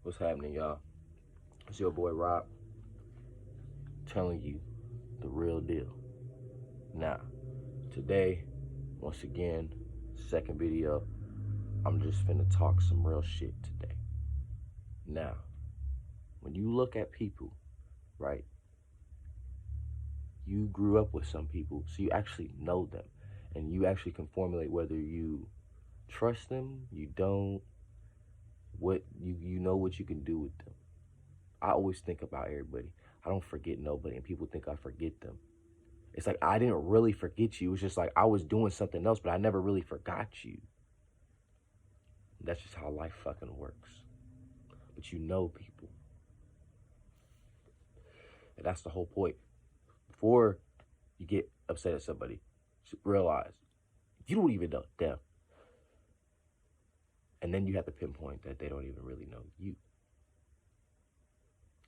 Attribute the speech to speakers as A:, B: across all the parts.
A: What's happening, y'all? It's your boy Rob telling you the real deal. Now, today, once again, second video, I'm just finna talk some real shit today. Now, when you look at people, right, you grew up with some people, so you actually know them, and you actually can formulate whether you trust them, you don't, what you know what you can do with them. I always think about everybody. I don't forget nobody, and people think I forget them. It's like I didn't really forget you. It was just like I was doing something else, but I never really forgot you. That's just how life fucking works. But you know people. And that's the whole point. Before you get upset at somebody, realize you don't even know them. And then you have to pinpoint that they don't even really know you.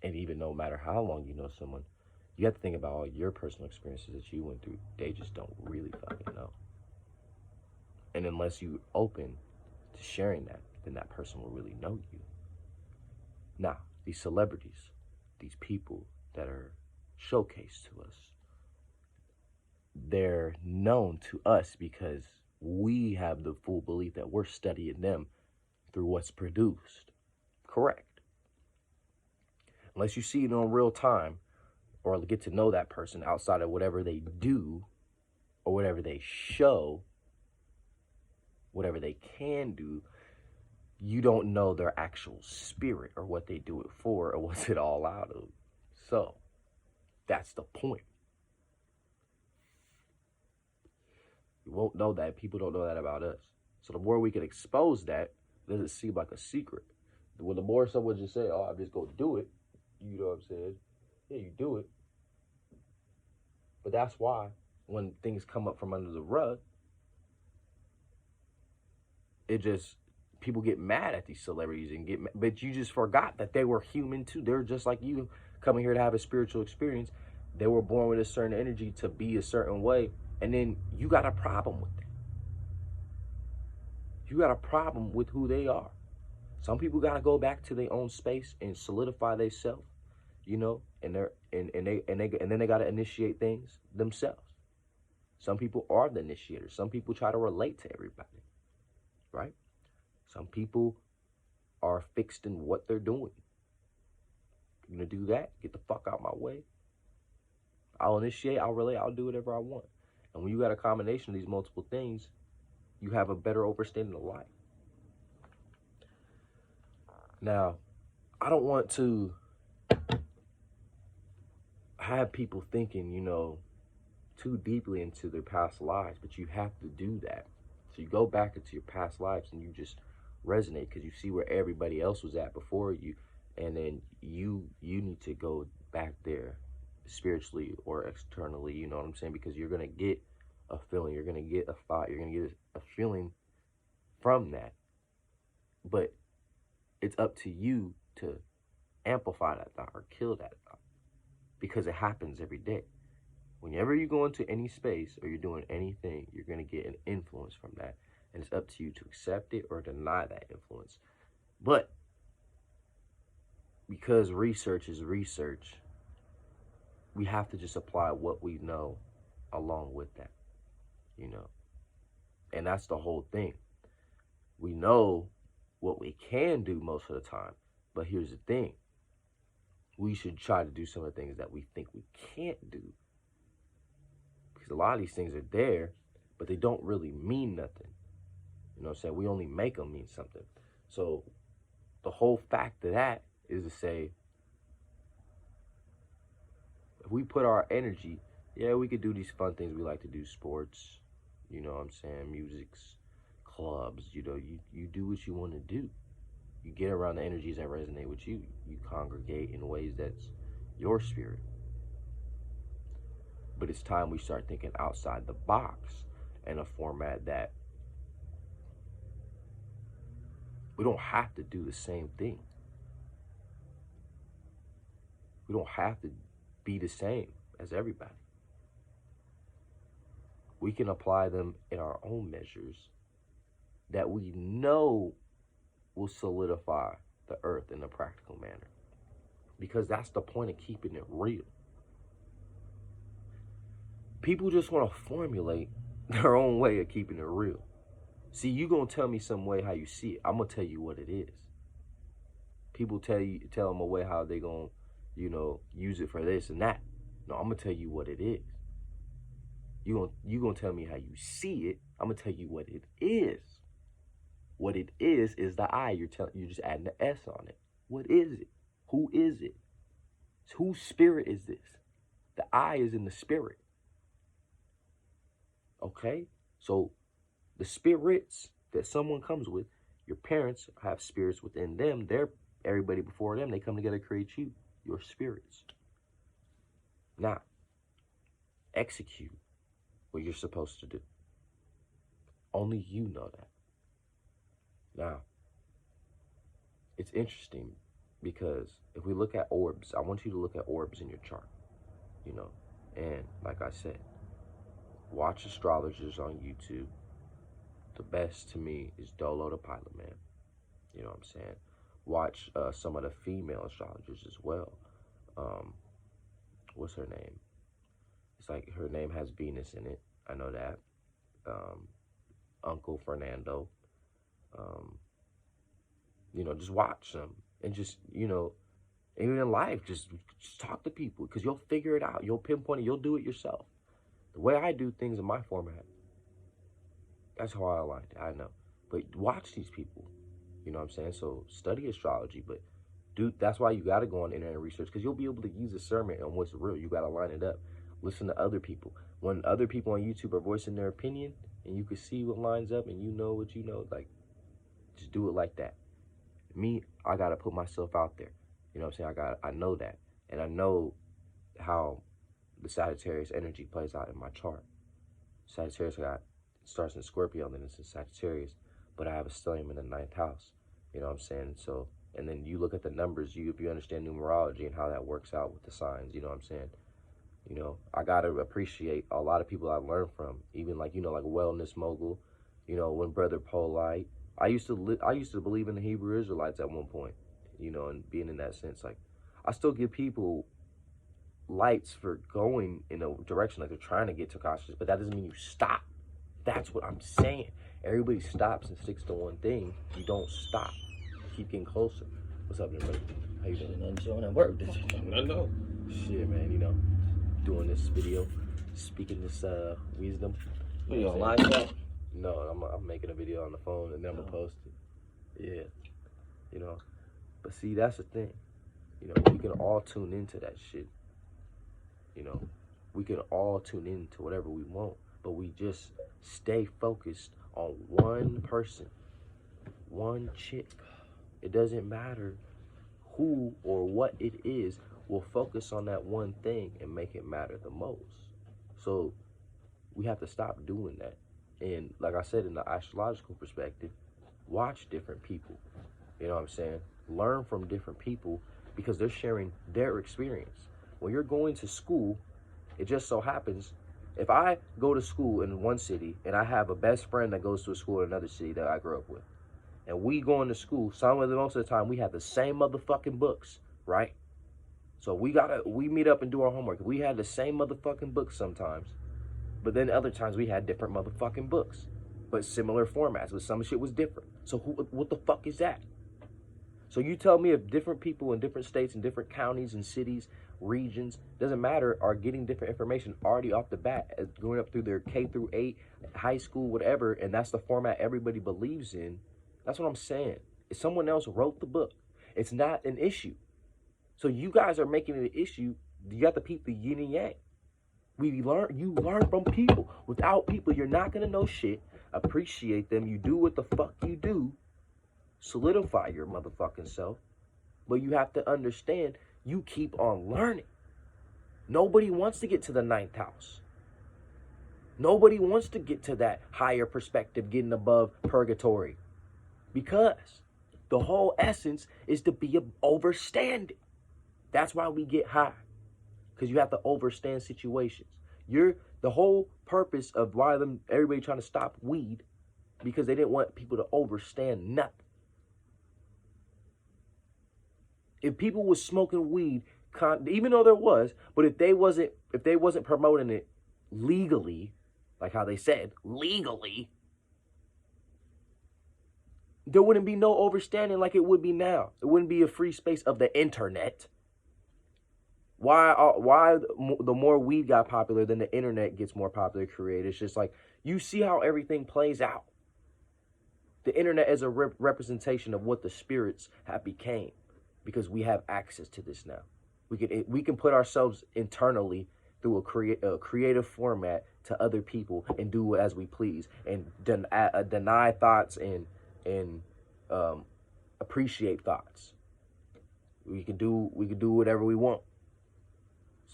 A: And even no matter how long you know someone, you have to think about all your personal experiences that you went through. They just don't really fucking know. And unless you open to sharing that, then that person will really know you. Now, these celebrities, these people that are showcased to us, they're known to us because we have the full belief that we're studying them through what's produced. Correct. Unless you see it in real time or get to know that person outside of whatever they do or whatever they show, whatever they can do, you don't know their actual spirit or what they do it for or what's it all out of. So, that's the point. You won't know that. People don't know that about us. So the more we can expose that, it doesn't seem like a secret. Well, the more someone just say, oh, I'm just going to do it, you know what I'm saying? Yeah, you do it. But that's why when things come up from under the rug, it just, people get mad at these celebrities and get mad. But you just forgot that they were human too. They're just like you, coming here to have a spiritual experience. They were born with a certain energy to be a certain way. And then you got a problem with it. You got a problem with who they are. Some people got to go back to their own space and solidify themselves, you know, and then they got to initiate things themselves. Some people are the initiators. Some people try to relate to everybody, right? Some people are fixed in what they're doing. You're going to do that? Get the fuck out my way. I'll initiate, I'll relate, I'll do whatever I want. And when you got a combination of these multiple things, you have a better understanding of life. Now, I don't want to have people thinking, you know, too deeply into their past lives, but you have to do that. So you go back into your past lives and you just resonate because you see where everybody else was at before you, and then you need to go back there spiritually or externally, you know what I'm saying? Because you're going to get a feeling, you're going to get a thought, you're going to get a feeling from that. But it's up to you to amplify that thought or kill that thought, because it happens every day. Whenever you go into any space or you're doing anything, you're going to get an influence from that. And it's up to you to accept it or deny that influence. But because research is research, we have to just apply what we know along with that, you know. And that's the whole thing. We know what we can do most of the time, but here's the thing. We should try to do some of the things that we think we can't do. Because a lot of these things are there, but they don't really mean nothing. You know what I'm saying? We only make them mean something. So the whole fact of that is to say, if we put our energy, yeah, we could do these fun things we like to do, sports, you know what I'm saying, musics, clubs, you know, you do what you want to do. You get around the energies that resonate with you. You congregate in ways that's your spirit. But it's time we start thinking outside the box in a format that we don't have to do the same thing. We don't have to be the same as everybody. We can apply them in our own measures that we know will solidify the earth in a practical manner. Because that's the point of keeping it real. People just want to formulate their own way of keeping it real. See, you gonna tell me some way how you see it. I'm gonna tell you what it is. People tell them a way how they gonna, use it for this and that. No, I'm gonna tell you what it is. You gonna tell me how you see it. I'm gonna tell you what it is. What it is the I. You're just adding the S on it. What is it? Who is it? Whose spirit is this? The I is in the spirit. Okay? So the spirits that someone comes with, your parents have spirits within them. They're everybody before them. They come together to create you, your spirits. Now, execute what you're supposed to do. Only you know that. Now, it's interesting because if we look at orbs, I want you to look at orbs in your chart, and like I said, watch astrologers on YouTube. The best to me is Dolo the Pilot Man. You know what I'm saying? Watch some of the female astrologers as well. What's her name? It's like her name has Venus in it. I know that. Uncle Fernando. Just watch them and just, even in life, just talk to people because you'll figure it out. You'll pinpoint it. You'll do it yourself. The way I do things in my format, that's how I like it. I know. But watch these people. You know what I'm saying? So study astrology, but that's why you got to go on the internet and research because you'll be able to use discernment on what's real. You got to line it up. Listen to other people. When other people on YouTube are voicing their opinion and you can see what lines up and you know what you know, like, just do it like that. Me, I got to put myself out there. You know what I'm saying? I know that. And I know how the Sagittarius energy plays out in my chart. Sagittarius starts in Scorpio and then it's in Sagittarius. But I have a stellium in the 9th house. You know what I'm saying? So, and then you look at the numbers, if you understand numerology and how that works out with the signs, you know what I'm saying? I got to appreciate a lot of people I learned from, even like Wellness Mogul, when Brother Polite. I used to believe in the Hebrew Israelites at one point, and being in that sense, like, I still give people lights for going in a direction like they're trying to get to consciousness, but that doesn't mean you stop. That's what I'm saying. Everybody stops and sticks to one thing. You don't stop. Keep getting closer. What's up, everybody? How you doing?
B: I'm showing at work.
A: I know. Shit, man, doing this video, speaking this wisdom.
B: You on live chat?
A: No, I'm making a video on the phone and then I'm gonna post it. Yeah. But see, that's the thing. We can all tune into that shit. We can all tune into whatever we want, but we just stay focused on one person, one chick. It doesn't matter who or what it is. We'll focus on that one thing and make it matter the most. So we have to stop doing that. And like I said, in the astrological perspective, watch different people. You know what I'm saying? Learn from different people because they're sharing their experience. When you're going to school, it just so happens, if I go to school in one city and I have a best friend that goes to a school in another city that I grew up with, and we go into school, most of the time we have the same motherfucking books, right? So we meet up and do our homework. We had the same motherfucking books sometimes, but then other times we had different motherfucking books, but similar formats, but some shit was different. So what the fuck is that? So you tell me if different people in different states and different counties and cities, regions, doesn't matter, are getting different information already off the bat, going up through their K through 8, high school, whatever, and that's the format everybody believes in. That's what I'm saying. If someone else wrote the book, it's not an issue. So you guys are making it an issue. You got to peep the yin and yang. You learn from people. Without people, you're not going to know shit. Appreciate them. You do what the fuck you do. Solidify your motherfucking self. But you have to understand, you keep on learning. Nobody wants to get to the 9th house. Nobody wants to get to that higher perspective, getting above purgatory. Because the whole essence is to be overstanding. That's why we get high. Because you have to overstand situations. The whole purpose of why everybody trying to stop weed, because they didn't want people to overstand nothing. If people was smoking weed, even though there was, but if they wasn't promoting it legally, like how they said, legally, there wouldn't be no overstanding like it would be now. It wouldn't be a free space of the internet. Why the more weed got popular, then the internet gets more popular created. It's just like, you see how everything plays out. The internet is a representation of what the spirits have became, because we have access to this now. We can put ourselves internally through a creative format to other people and do as we please, and deny thoughts and appreciate thoughts. We can do whatever we want.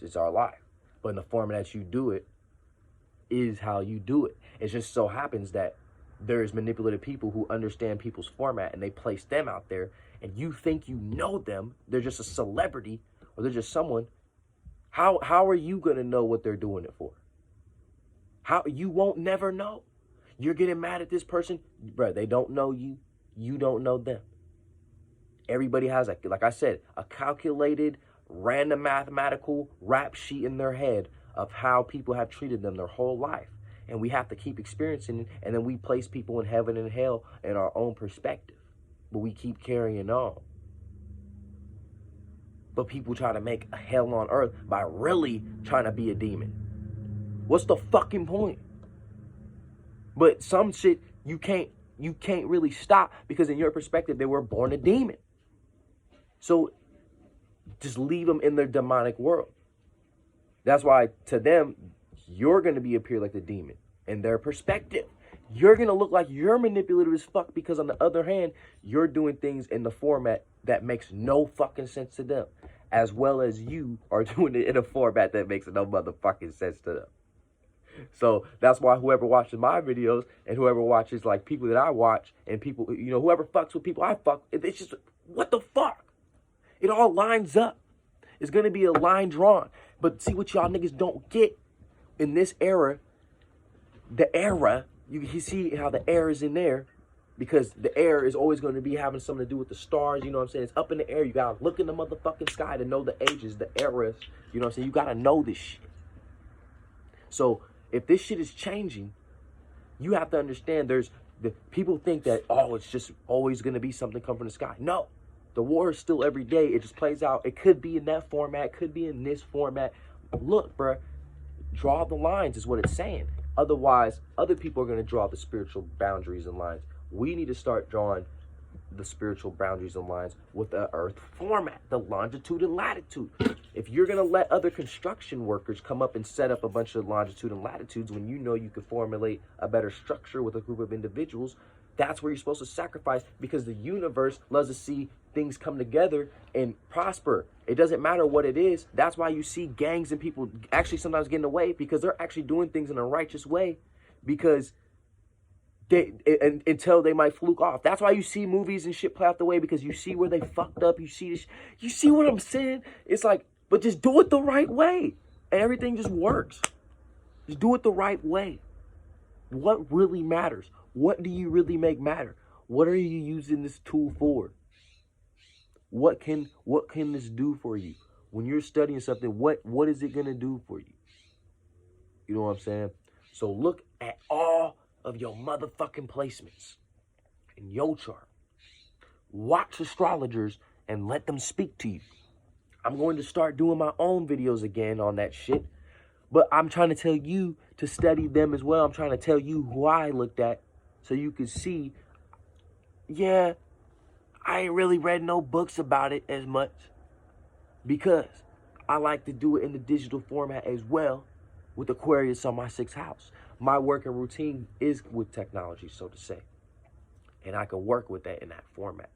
A: It's our life. But in the format that you do it is how you do it. It just so happens that there's manipulative people who understand people's format, and they place them out there, and you think you know them. They're just a celebrity, or they're just someone. How are you going to know what they're doing it for? How? You won't never know. You're getting mad at this person, bro. They don't know you. You don't know them. Everybody has, like I said, a calculated, random mathematical rap sheet in their head of how people have treated them their whole life. And we have to keep experiencing it, and then we place people in heaven and hell in our own perspective. But we keep carrying on. But people try to make a hell on earth by really trying to be a demon. What's the fucking point? But some shit you can't really stop, because in your perspective they were born a demon. So just leave them in their demonic world. That's why to them, you're going to appear like the demon. In their perspective, you're going to look like you're manipulative as fuck, because on the other hand, you're doing things in the format that makes no fucking sense to them, as well as you are doing it in a format that makes no motherfucking sense to them. So that's why whoever watches my videos and whoever watches like people that I watch, and people, whoever fucks with people I fuck, it's just, what the fuck? It all lines up. It's going to be a line drawn. But see what y'all niggas don't get in this era, you see how the air is in there, because the air is always going to be having something to do with the stars, you know what I'm saying? It's up in the air. You got to look in the motherfucking sky to know the ages, the eras, you know what I'm saying? You got to know this shit. So if this shit is changing, you have to understand people think that, it's just always going to be something come from the sky. No. The war is still every day. It just plays out. It could be in that format. Could be in this format. Look, bruh. Draw the lines is what it's saying. Otherwise, other people are going to draw the spiritual boundaries and lines. We need to start drawing the spiritual boundaries and lines with the earth format, the longitude and latitude. If you're going to let other construction workers come up and set up a bunch of longitude and latitudes when you know you can formulate a better structure with a group of individuals, that's where you're supposed to sacrifice, because the universe loves to see things come together and prosper. It doesn't matter what it is. That's why you see gangs and people actually sometimes getting away, because they're actually doing things in a righteous way, because until they might fluke off. That's why you see movies and shit play out the way, because you see where they fucked up. You see this. You see what I'm saying? It's like, but just do it the right way, and everything just works. Just do it the right way. What really matters? What do you really make matter? What are you using this tool for? What can this do for you? When you're studying something, what is it going to do for you? You know what I'm saying? So look at all of your motherfucking placements in your chart. Watch astrologers and let them speak to you. I'm going to start doing my own videos again on that shit. But I'm trying to tell you to study them as well. I'm trying to tell you who I looked at so you can see, yeah, I ain't really read no books about it as much, because I like to do it in the digital format as well with Aquarius on my 6th house. My working routine is with technology, so to say. And I can work with that in that format.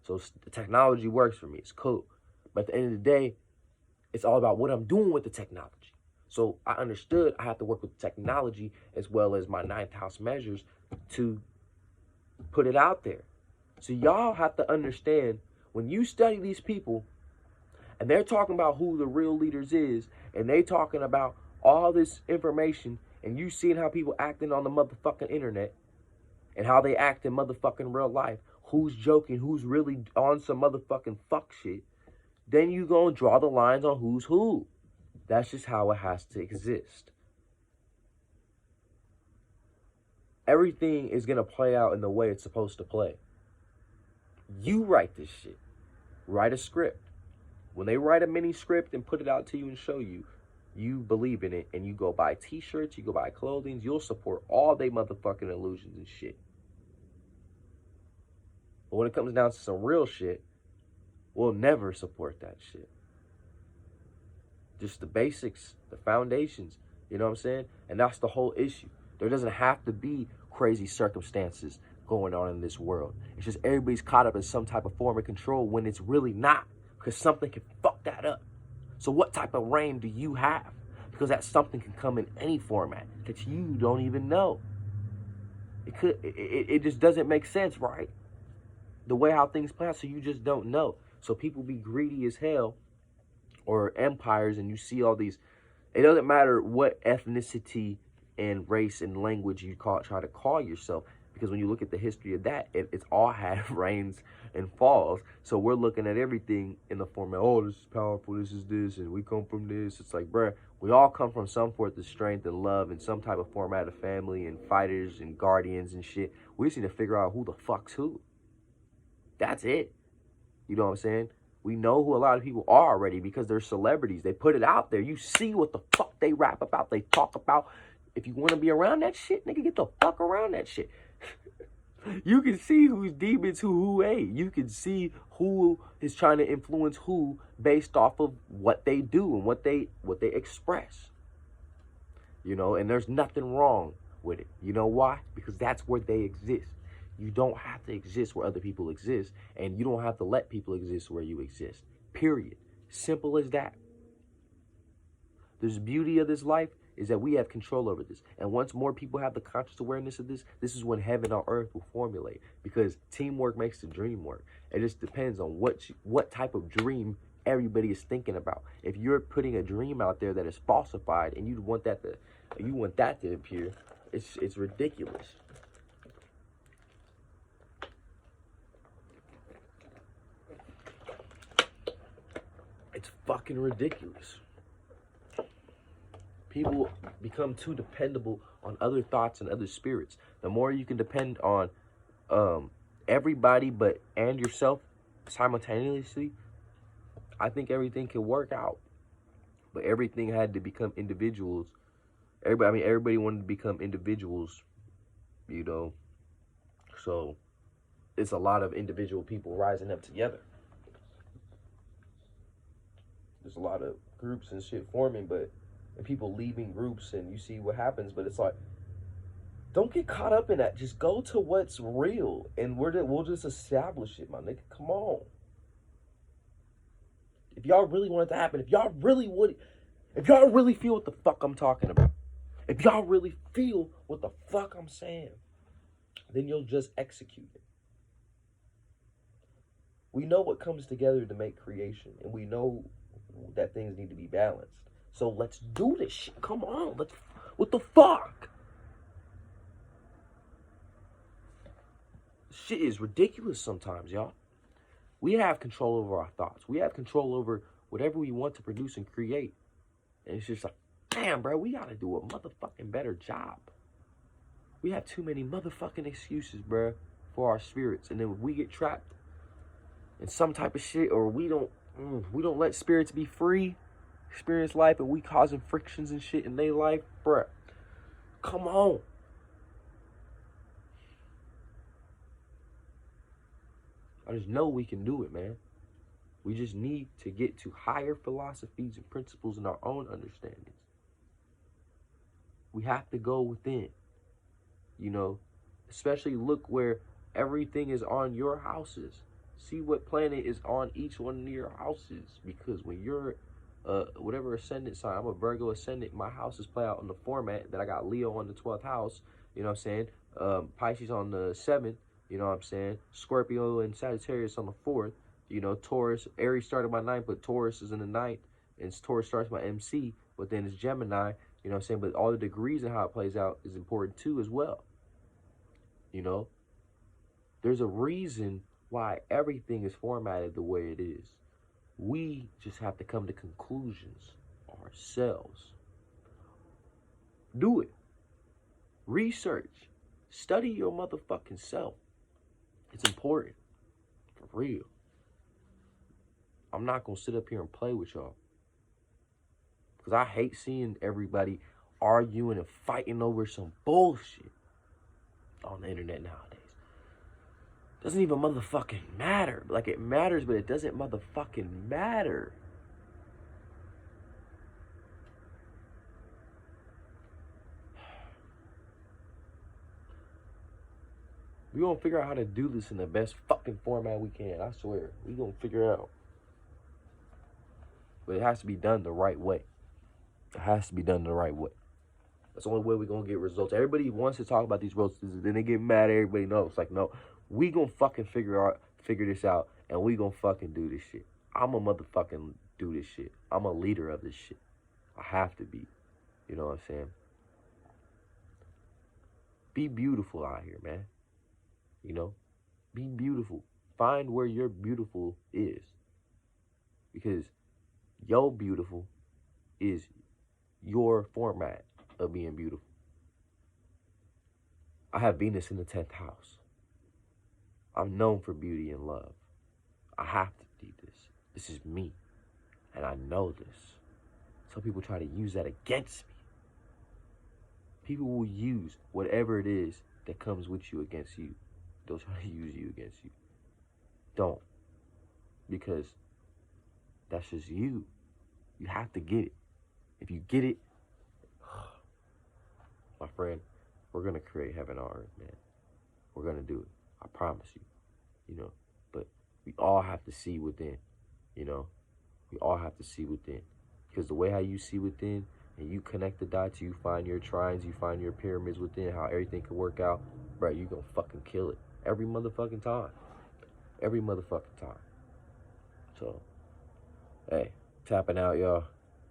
A: So the technology works for me. It's cool. But at the end of the day, it's all about what I'm doing with the technology. So I understood I have to work with technology as well as my 9th house measures to put it out there. So y'all have to understand, when you study these people and they're talking about who the real leaders is, and they talking about all this information, and you seeing how people acting on the motherfucking internet and how they act in motherfucking real life, who's joking, who's really on some motherfucking fuck shit, then you gonna draw the lines on who's who. That's just how it has to exist. Everything is gonna play out in the way it's supposed to play. You write this shit. Write a script. When they write a mini script and put it out to you and show you, you believe in it and you go buy t-shirts, you go buy clothing, you'll support all they motherfucking illusions and shit. But when it comes down to some real shit, we'll never support that shit. Just the basics, the foundations, you know what I'm saying? And that's the whole issue. There doesn't have to be crazy circumstances going on in this world. It's just everybody's caught up in some type of form of control when it's really not, because something can fuck that up. So what type of reign do you have? Because that something can come in any format that you don't even know. It just doesn't make sense, right? The way how things play out, so you just don't know. So people be greedy as hell, or empires, and you see all these. It doesn't matter what ethnicity and race and language you try to call yourself, because when you look at the history of that, it's all had reigns and falls. So we're looking at everything in the form of, oh, this is powerful, this is this, and we come from this. It's like, bruh, we all come from some sort of strength and love and some type of format of family and fighters and guardians and shit. We just need to figure out who the fuck's who. That's it. You know what I'm saying? We know who a lot of people are already because they're celebrities. They put it out there. You see what the fuck they rap about, they talk about. If you want to be around that shit, nigga, get the fuck around that shit. You can see who's demons, who ain't. You can see who is trying to influence who based off of what they do and what they express. You know, and there's nothing wrong with it. You know why? Because that's where they exist. You don't have to exist where other people exist, and you don't have to let people exist where you exist. Period. Simple as that. There's beauty of this life is that we have control over this. And once more people have the conscious awareness of this, this is when heaven on earth will formulate. Because teamwork makes the dream work. It just depends on what type of dream everybody is thinking about. If you're putting a dream out there that is falsified and you want that to appear, it's ridiculous. It's fucking ridiculous. People become too dependable on other thoughts and other spirits. The more you can depend on everybody and yourself simultaneously, I think everything can work out. But everything had to become individuals. Everybody wanted to become individuals, you know. So it's a lot of individual people rising up together. There's a lot of groups and shit forming, and people leaving groups, and you see what happens. But it's like, don't get caught up in that. Just go to what's real, and we'll just establish it, my nigga. Come on. If y'all really want it to happen, if y'all really feel what the fuck I'm talking about, if y'all really feel what the fuck I'm saying, then you'll just execute it. We know what comes together to make creation, and we know that things need to be balanced. So let's do this shit. Come on. What the fuck? Shit is ridiculous sometimes, y'all. We have control over our thoughts. We have control over whatever we want to produce and create. And it's just like, damn, bro, we gotta do a motherfucking better job. We have too many motherfucking excuses, bro, for our spirits. And then if we get trapped in some type of shit, or we don't let spirits be free, experience life, and we causing frictions and shit in their life, bruh. Come on. I just know we can do it, man. We just need to get to higher philosophies and principles in our own understandings. We have to go within, you know, especially look where everything is on your houses. See what planet is on each one of your houses, because when you're whatever ascendant sign, I'm a Virgo ascendant, my houses play out in the format that I got Leo on the 12th house, you know what I'm saying, Pisces on the 7th, you know what I'm saying, Scorpio and Sagittarius on the 4th, you know, Taurus, Aries started my 9th, but Taurus is in the 9th, and Taurus starts my MC, but then it's Gemini, you know what I'm saying, but all the degrees and how it plays out is important too as well, you know. There's a reason why everything is formatted the way it is. We just have to come to conclusions ourselves. Do it. Research. Study your motherfucking self. It's important. For real. I'm not going to sit up here and play with y'all. Because I hate seeing everybody arguing and fighting over some bullshit on the internet nowadays. Doesn't even motherfucking matter. Like, it matters, but it doesn't motherfucking matter. We're going to figure out how to do this in the best fucking format we can. I swear. We're going to figure it out. But it has to be done the right way. It has to be done the right way. That's the only way we're going to get results. Everybody wants to talk about these results. Then they get mad. Everybody knows. Like, no. We going to fucking figure this out. And we going to fucking do this shit. I'm a motherfucking do this shit. I'm a leader of this shit. I have to be. You know what I'm saying? Be beautiful out here, man. You know? Be beautiful. Find where your beautiful is. Because your beautiful is your format of being beautiful. I have Venus in the 10th house. I'm known for beauty and love. I have to do this. This is me. And I know this. Some people try to use that against me. People will use whatever it is that comes with you against you. They'll try to use you against you. Don't. Because that's just you. You have to get it. If you get it, my friend, we're going to create heaven on earth, man. We're going to do it. I promise you. You know, but we all have to see within, you know. We all have to see within. Because the way how you see within and you connect the dots, you find your trines, you find your pyramids within, how everything can work out, bro, you're going to fucking kill it. Every motherfucking time. Every motherfucking time. So, hey, tapping out, y'all.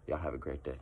A: Y'all have a great day.